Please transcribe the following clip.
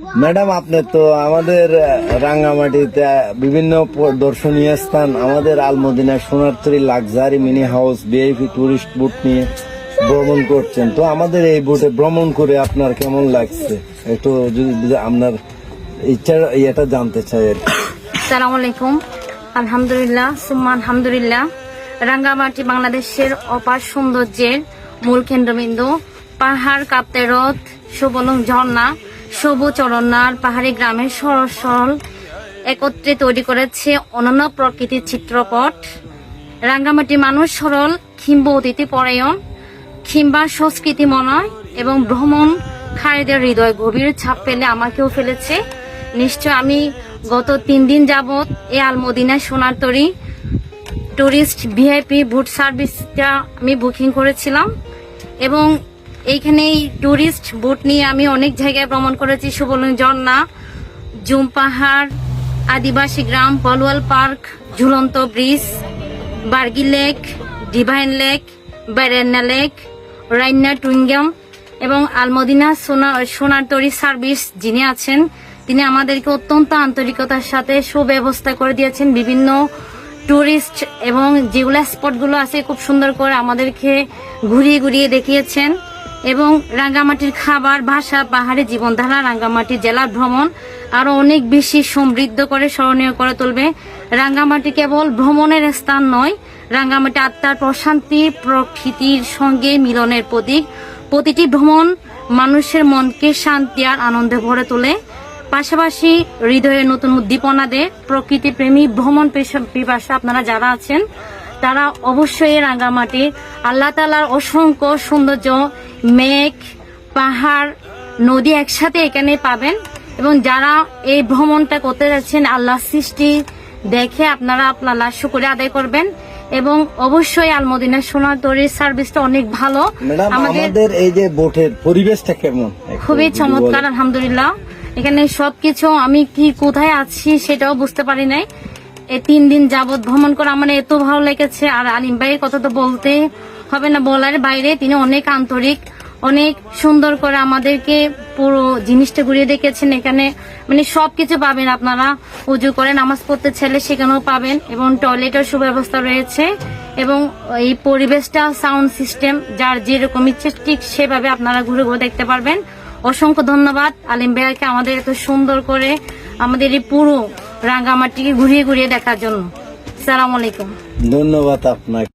Madam, আপনি তো আমাদের রাঙ্গামাটিতে বিভিন্ন দর্শনীয় স্থান, আমাদের Al Madina Sonartori luxury mini house VIP tourist boat নিয়ে ভ্রমণ করছেন। তো আমাদের এই বোটে ভ্রমণ করে আপনার কেমন লাগছে একটু যদি আপনার ইচ্ছার এটা জানতে চাই আর কি। আসসালামু আলাইকুম। আলহামদুলিল্লাহ সুম্মা আলহামদুলিল্লাহ। রাঙ্গামাটি বাংলাদেশের অপার সৌন্দর্যের মূল কেন্দ্রবিন্দু। পাহাড় কাঁপতে হ্রদ, সুবলং ঝর্ণা, সবুজ অরণ্যার পাহাড়ি গ্রামের সরল সরল একত্রে তৈরি করেছে অনন্য প্রকৃতির চিত্রপট। রাঙ্গামাটি মানুষ সরল কিংবা অতিথি পরায়ণ কিংবা সংস্কৃতি মনয় এবং ভ্রমণ খারিদের হৃদয় গভীর ছাপ ফেলে আমাকেও ফেলেছে। নিশ্চয় আমি গত 3 দিন যাবৎ এই আলমদিনা সোনারতরী টুরিস্ট ভিআইপি বুট সার্ভিসটা আমি বুকিং করেছিলাম এবং এইখানে এই টুরিস্ট বুট নিয়ে আমি অনেক জায়গায় ভ্রমণ করেছি। সুবলং ঝর্ণা, জুম পাহাড়, আদিবাসী গ্রাম, পলওয়াল পার্ক, ঝুলন্ত bridge, Bargi lake, divine lake, Berenna lake, Raina Tuingam এবং আলমদিনা সোনারতরী সার্ভিস যিনি আছেন তিনি আমাদেরকে অত্যন্ত আন্তরিকতার সাথে সুব্যবস্থা করে দিয়েছেন। বিভিন্ন টুরিস্ট এবং যেগুলো স্পটগুলো আছে খুব সুন্দর করে আমাদেরকে ঘুরিয়ে ঘুরিয়ে দেখিয়েছেন এবং রাঙ্গামাটির খাবার, ভাষা, পাহাড়ি জীবনধারা রাঙ্গামাটি জেলা ভ্রমণ আরো অনেক বেশি সমৃদ্ধ করে স্মরণীয় করে তুলবে। রাঙ্গামাটি কেবল ভ্রমণের স্থান নয়, রাঙ্গামাটি আত্মার প্রশান্তি, প্রকৃতির সঙ্গে মিলনের প্রতীক। প্রতিটি ভ্রমণ মানুষের মনকে শান্তি আর আনন্দে ভরে তোলে, পাশাপাশি হৃদয়ে নতুন উদ্দীপনা দেয়। প্রকৃতি প্রেমী ভ্রমণ পিপাসা আপনারা যারা আছেন তারা অবশ্যই রাঙ্গামাটি আল্লাহ তাআলার অসংখ্য সৌন্দর্য, মেঘ, পাহাড়, নদী একসাথে এখানে পাবেন এবং যারা এই ভ্রমণটা করতে যাচ্ছেন আল্লাহ সৃষ্টি দেখে আপনারা আপনার শুকরিয়া আদায় করবেন এবং অবশ্যই আলমদিনা সোনারতরী সার্ভিসটা অনেক ভালো। ম্যাডাম, আমাদের এই যে বোটের পরিবেশটা কেমন? খুবই চমৎকার আলহামদুলিল্লাহ। এখানে সবকিছু আমি কি কোথায় আছি সেটাও বুঝতে পারি নাই। এই 3 দিন যাবত ভ্রমণ করে আমার এত ভালো লেগেছে। আর আলিম ভাইয়ের কথা তো বলতে হবে না, বলার বাইরে। তিনি অনেক আন্তরিক, অনেক সুন্দর করে আমাদেরকে পুরো জিনিসটা ঘুরিয়ে দেখেছেন। এখানে মানে সবকিছু পাবেন আপনারা। উজু করে নামাজ পড়তে চাইলে সেখানেও পাবেন এবং টয়লেটের সুব্যবস্থা রয়েছে এবং এই পরিবেশটা সাউন্ড সিস্টেম যার যেরকম ইচ্ছে ঠিক সেভাবে আপনারা ঘুরে ঘুরে দেখতে পারবেন। অসংখ্য ধন্যবাদ আলিম ভাইয়াকে আমাদের এত সুন্দর করে আমাদের এই পুরো রাঙ্গামাটিকে ঘুরিয়ে ঘুরিয়ে দেখার জন্য। আসসালামু আলাইকুম। ধন্যবাদ আপনাকে।